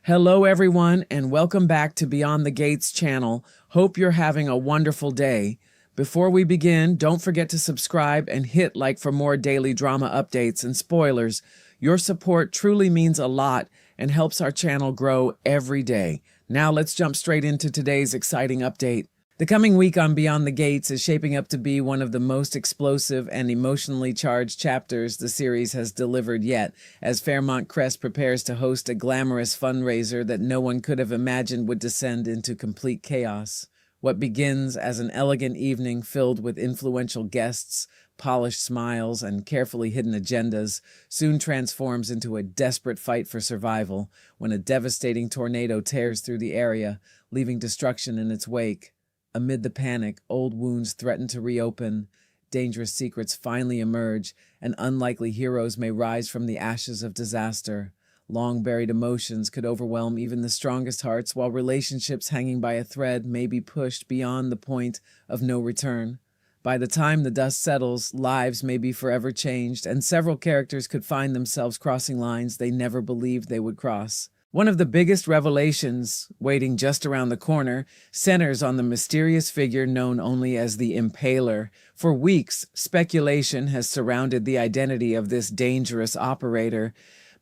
Hello, everyone, and welcome back to Beyond the Gates channel. Hope you're having a wonderful day. Before we begin, don't forget to subscribe and hit like for more daily drama updates and spoilers. Your support truly means a lot and helps our channel grow every day. Now let's jump straight into today's exciting update. The coming week on Beyond the Gates is shaping up to be one of the most explosive and emotionally charged chapters the series has delivered yet, as Fairmont Crest prepares to host a glamorous fundraiser that no one could have imagined would descend into complete chaos. What begins as an elegant evening filled with influential guests, polished smiles, and carefully hidden agendas soon transforms into a desperate fight for survival when a devastating tornado tears through the area, leaving destruction in its wake. Amid the panic, old wounds threaten to reopen, dangerous secrets finally emerge, and unlikely heroes may rise from the ashes of disaster. Long-buried emotions could overwhelm even the strongest hearts, while relationships hanging by a thread may be pushed beyond the point of no return. By the time the dust settles, lives may be forever changed, and several characters could find themselves crossing lines they never believed they would cross. One of the biggest revelations, waiting just around the corner, centers on the mysterious figure known only as the Impaler. For weeks, speculation has surrounded the identity of this dangerous operator,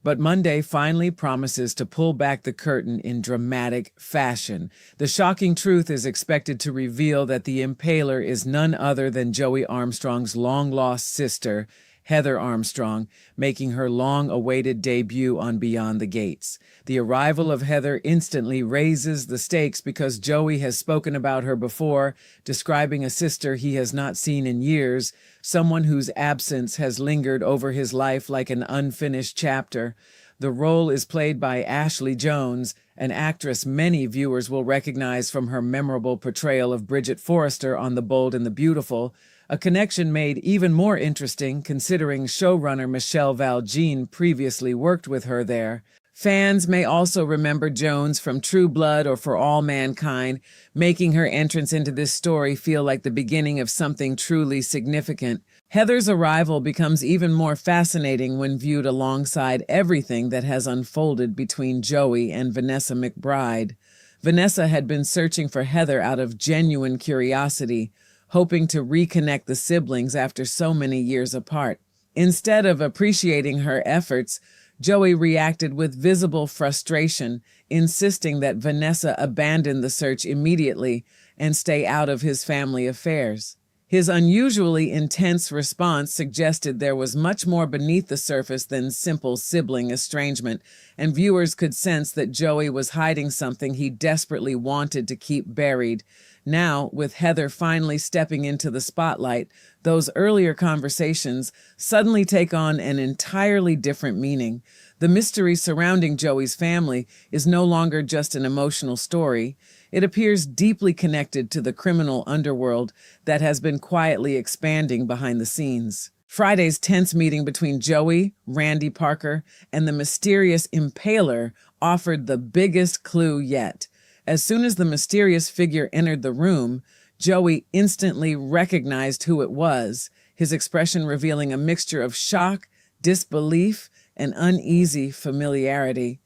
but Monday finally promises to pull back the curtain in dramatic fashion. The shocking truth is expected to reveal that the Impaler is none other than Joey Armstrong's long-lost sister, Heather Armstrong, making her long-awaited debut on Beyond the Gates. The arrival of Heather instantly raises the stakes because Joey has spoken about her before, describing a sister he has not seen in years, someone whose absence has lingered over his life like an unfinished chapter. The role is played by Ashley Jones, an actress many viewers will recognize from her memorable portrayal of Bridget Forrester on The Bold and the Beautiful, a connection made even more interesting considering showrunner Michelle Valjean previously worked with her there. Fans may also remember Jones from True Blood or For All Mankind, making her entrance into this story feel like the beginning of something truly significant. Heather's arrival becomes even more fascinating when viewed alongside everything that has unfolded between Joey and Vanessa McBride. Vanessa had been searching for Heather out of genuine curiosity, hoping to reconnect the siblings after so many years apart. Instead of appreciating her efforts, Joey reacted with visible frustration, insisting that Vanessa abandon the search immediately and stay out of his family affairs. His unusually intense response suggested there was much more beneath the surface than simple sibling estrangement, and viewers could sense that Joey was hiding something he desperately wanted to keep buried. Now, with Heather finally stepping into the spotlight, those earlier conversations suddenly take on an entirely different meaning. The mystery surrounding Joey's family is no longer just an emotional story. It appears deeply connected to the criminal underworld that has been quietly expanding behind the scenes. Friday's tense meeting between Joey, Randy Parker, and the mysterious Impaler offered the biggest clue yet. As soon as the mysterious figure entered the room, Joey instantly recognized who it was, his expression revealing a mixture of shock, disbelief, and uneasy familiarity.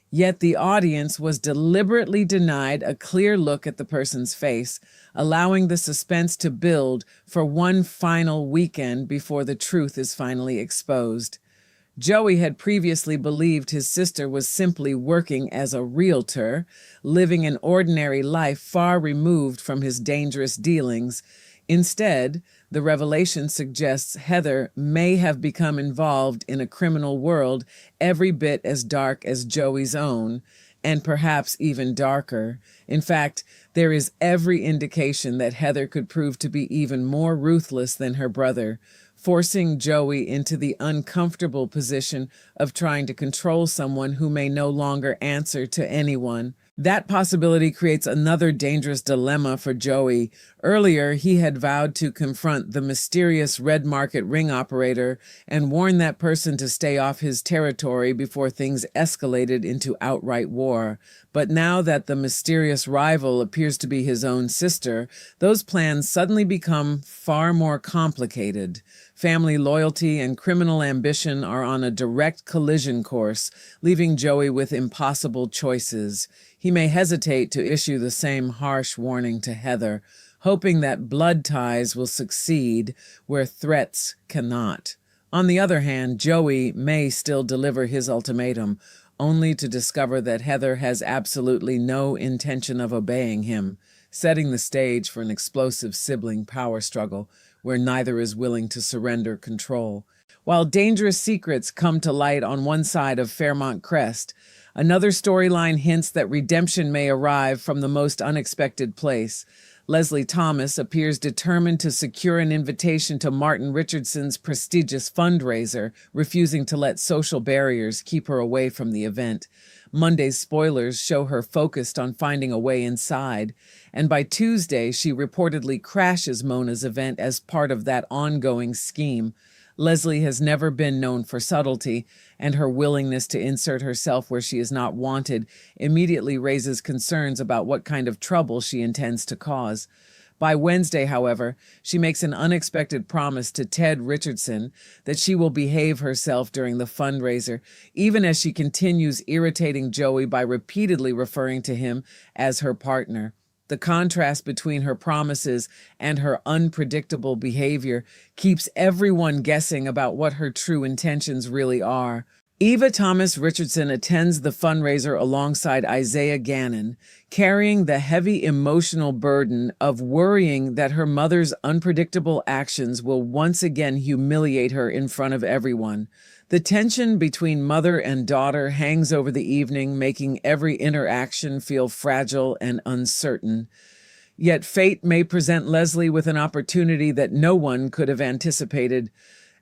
Yet the audience was deliberately denied a clear look at the person's face, allowing the suspense to build for one final weekend before the truth is finally exposed. Joey had previously believed his sister was simply working as a realtor, living an ordinary life far removed from his dangerous dealings. Instead, the revelation suggests Heather may have become involved in a criminal world every bit as dark as Joey's own, and perhaps even darker. In fact, there is every indication that Heather could prove to be even more ruthless than her brother, forcing Joey into the uncomfortable position of trying to control someone who may no longer answer to anyone. That possibility creates another dangerous dilemma for Joey. Earlier, he had vowed to confront the mysterious red market ring operator and warn that person to stay off his territory before things escalated into outright war. But now that the mysterious rival appears to be his own sister, those plans suddenly become far more complicated. Family loyalty and criminal ambition are on a direct collision course, leaving Joey with impossible choices. He may hesitate to issue the same harsh warning to Heather, hoping that blood ties will succeed where threats cannot. On the other hand, Joey may still deliver his ultimatum, only to discover that Heather has absolutely no intention of obeying him, setting the stage for an explosive sibling power struggle where neither is willing to surrender control. While dangerous secrets come to light on one side of Fairmont Crest, another storyline hints that redemption may arrive from the most unexpected place. Leslie Thomas appears determined to secure an invitation to Martin Richardson's prestigious fundraiser, refusing to let social barriers keep her away from the event. Monday's spoilers show her focused on finding a way inside, and by Tuesday she reportedly crashes Mona's event as part of that ongoing scheme. Leslie has never been known for subtlety, and her willingness to insert herself where she is not wanted immediately raises concerns about what kind of trouble she intends to cause. By Wednesday, however, she makes an unexpected promise to Ted Richardson that she will behave herself during the fundraiser, even as she continues irritating Joey by repeatedly referring to him as her partner. The contrast between her promises and her unpredictable behavior keeps everyone guessing about what her true intentions really are. Eva Thomas Richardson attends the fundraiser alongside Isaiah Gannon, carrying the heavy emotional burden of worrying that her mother's unpredictable actions will once again humiliate her in front of everyone. The tension between mother and daughter hangs over the evening, making every interaction feel fragile and uncertain. Yet fate may present Leslie with an opportunity that no one could have anticipated.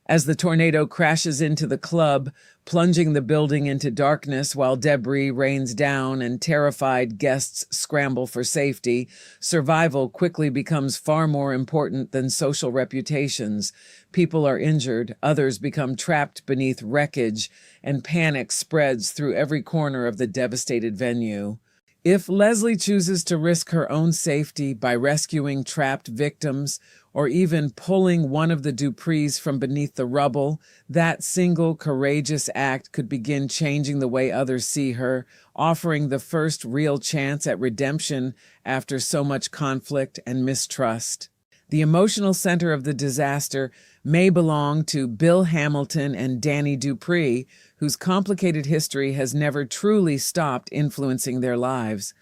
As the tornado crashes into the club, plunging the building into darkness while debris rains down and terrified guests scramble for safety, survival quickly becomes far more important than social reputations. People are injured, others become trapped beneath wreckage, and panic spreads through every corner of the devastated venue. If Leslie chooses to risk her own safety by rescuing trapped victims, or even pulling one of the Duprees from beneath the rubble, that single courageous act could begin changing the way others see her, offering the first real chance at redemption after so much conflict and mistrust. The emotional center of the disaster may belong to Bill Hamilton and Dani Dupree, whose complicated history has never truly stopped influencing their lives.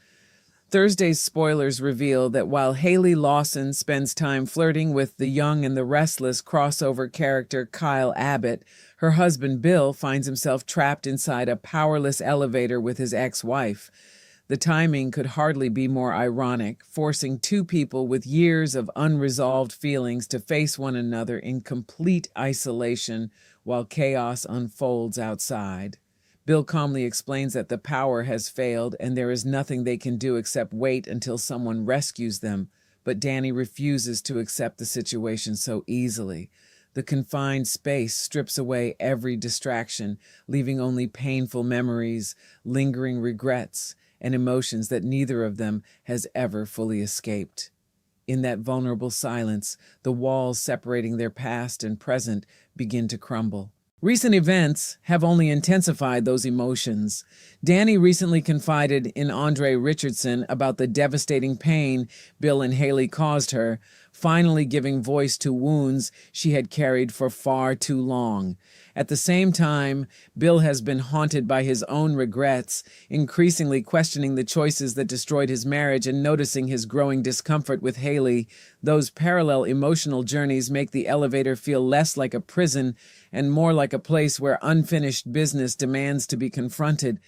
Thursday's spoilers reveal that while Hayley Lawson spends time flirting with the young and the restless crossover character Kyle Abbott, her husband Bill finds himself trapped inside a powerless elevator with his ex-wife. The timing could hardly be more ironic, forcing two people with years of unresolved feelings to face one another in complete isolation while chaos unfolds outside. Bill calmly explains that the power has failed and there is nothing they can do except wait until someone rescues them, but Dani refuses to accept the situation so easily. The confined space strips away every distraction, leaving only painful memories, lingering regrets, and emotions that neither of them has ever fully escaped. In that vulnerable silence, the walls separating their past and present begin to crumble. Recent events have only intensified those emotions. Dani recently confided in Andre Richardson about the devastating pain Bill and Hayley caused her, finally giving voice to wounds she had carried for far too long. At the same time, Bill has been haunted by his own regrets, increasingly questioning the choices that destroyed his marriage and noticing his growing discomfort with Hayley. Those parallel emotional journeys make the elevator feel less like a prison and more like a place where unfinished business demands to be confronted.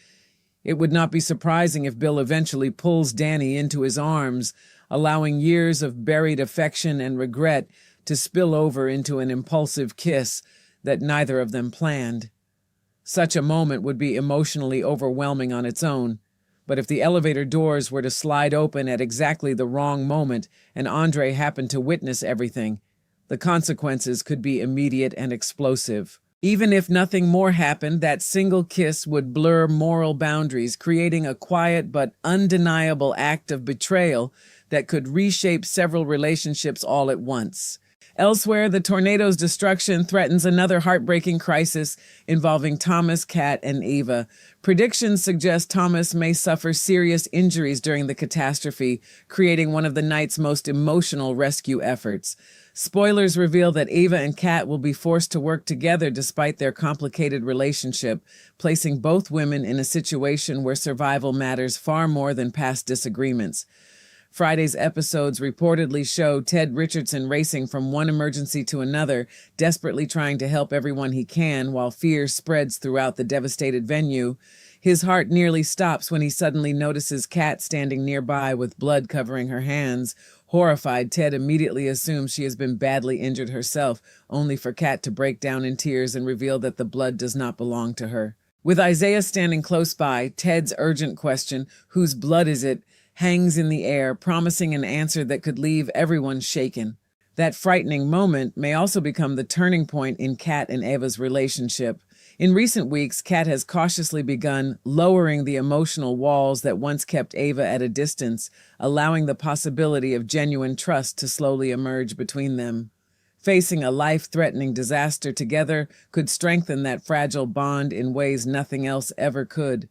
It would not be surprising if Bill eventually pulls Dani into his arms, allowing years of buried affection and regret to spill over into an impulsive kiss that neither of them planned. Such a moment would be emotionally overwhelming on its own, but if the elevator doors were to slide open at exactly the wrong moment and Andre happened to witness everything, the consequences could be immediate and explosive. Even if nothing more happened, that single kiss would blur moral boundaries, creating a quiet but undeniable act of betrayal that could reshape several relationships all at once. Elsewhere, the tornado's destruction threatens another heartbreaking crisis involving Thomas, Kat, and Eva. Predictions suggest Thomas may suffer serious injuries during the catastrophe, creating one of the night's most emotional rescue efforts. Spoilers reveal that Eva and Kat will be forced to work together despite their complicated relationship, placing both women in a situation where survival matters far more than past disagreements. Friday's episodes reportedly show Ted Richardson racing from one emergency to another, desperately trying to help everyone he can while fear spreads throughout the devastated venue. His heart nearly stops when he suddenly notices Kat standing nearby with blood covering her hands. Horrified, Ted immediately assumes she has been badly injured herself, only for Kat to break down in tears and reveal that the blood does not belong to her. With Isaiah standing close by, Ted's urgent question, "Whose blood is it?" hangs in the air, promising an answer that could leave everyone shaken. That frightening moment may also become the turning point in Kat and Eva's relationship. In recent weeks, Kat has cautiously begun lowering the emotional walls that once kept Eva at a distance, allowing the possibility of genuine trust to slowly emerge between them. Facing a life-threatening disaster together could strengthen that fragile bond in ways nothing else ever could.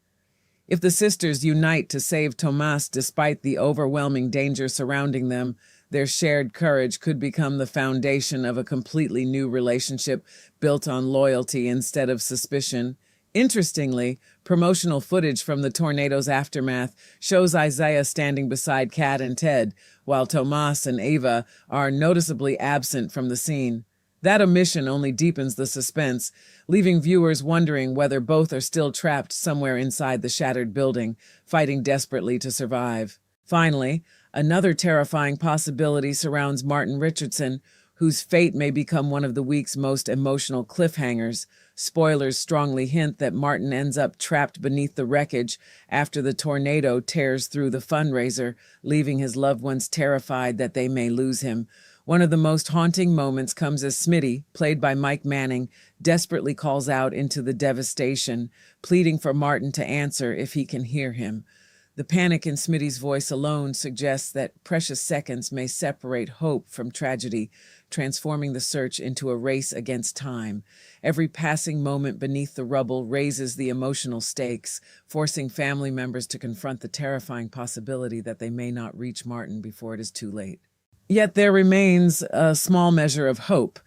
If the sisters unite to save Tomas despite the overwhelming danger surrounding them, their shared courage could become the foundation of a completely new relationship built on loyalty instead of suspicion. Interestingly, promotional footage from the tornado's aftermath shows Isaiah standing beside Kat and Ted, while Tomas and Eva are noticeably absent from the scene. That omission only deepens the suspense, leaving viewers wondering whether both are still trapped somewhere inside the shattered building, fighting desperately to survive. Finally, another terrifying possibility surrounds Martin Richardson, whose fate may become one of the week's most emotional cliffhangers. Spoilers strongly hint that Martin ends up trapped beneath the wreckage after the tornado tears through the fundraiser, leaving his loved ones terrified that they may lose him. One of the most haunting moments comes as Smitty, played by Mike Manning, desperately calls out into the devastation, pleading for Martin to answer if he can hear him. The panic in Smitty's voice alone suggests that precious seconds may separate hope from tragedy, transforming the search into a race against time. Every passing moment beneath the rubble raises the emotional stakes, forcing family members to confront the terrifying possibility that they may not reach Martin before it is too late. Yet there remains a small measure of hope,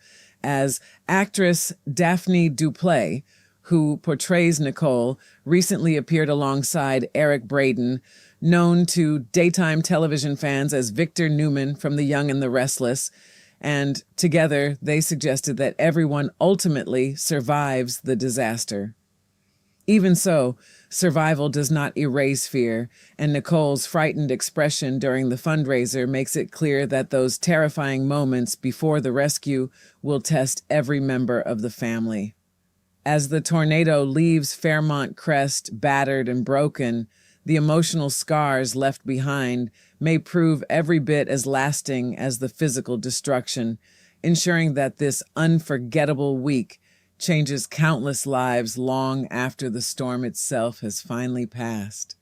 as actress Daphne Duplay, who portrays Nicole, recently appeared alongside Eric Braeden, known to daytime television fans as Victor Newman from The Young and the Restless, and together they suggested that everyone ultimately survives the disaster. Even so, survival does not erase fear, and Nicole's frightened expression during the fundraiser makes it clear that those terrifying moments before the rescue will test every member of the family. As the tornado leaves Fairmont Crest battered and broken, the emotional scars left behind may prove every bit as lasting as the physical destruction, ensuring that this unforgettable week changes countless lives long after the storm itself has finally passed.